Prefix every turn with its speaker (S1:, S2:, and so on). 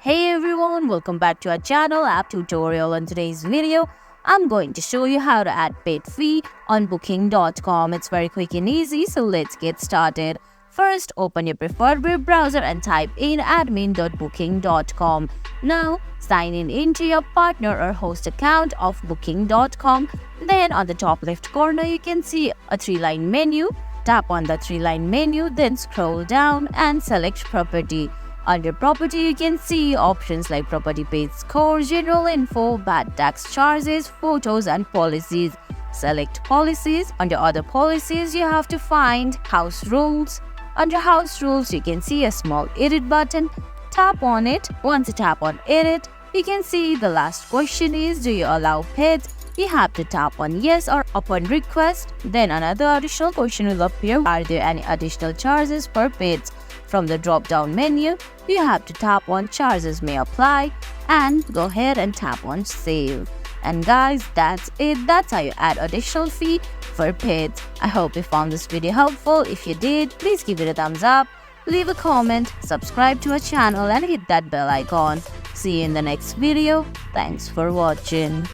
S1: Hey everyone, welcome back to our channel app tutorial. In today's video, I'm going to show you how to add paid fee on booking.com. It's very quick and easy, so let's get started. First, open your preferred web browser and type in admin.booking.com. Now, sign in into your partner or host account of booking.com. Then on the top left corner, you can see a three-line menu. Tap on the three-line menu, then scroll down and select property. Under property, you can see options like property paid score, general info, bad tax charges, photos and policies. Select policies. Under other policies, you have to find house rules. Under house rules, you can see a small edit button. Tap on it. Once you tap on edit, you can see the last question is, do you allow pets? You have to tap on yes or upon request. Then another additional question will appear. Are there any additional charges for pets? From the drop-down menu, you have to tap on charges may apply and go ahead and tap on save. And guys, that's it. That's how you add additional fee for pets. I hope you found this video helpful. If you did, please give it a thumbs up, leave a comment, subscribe to our channel and hit that bell icon. See you in the next video. Thanks for watching.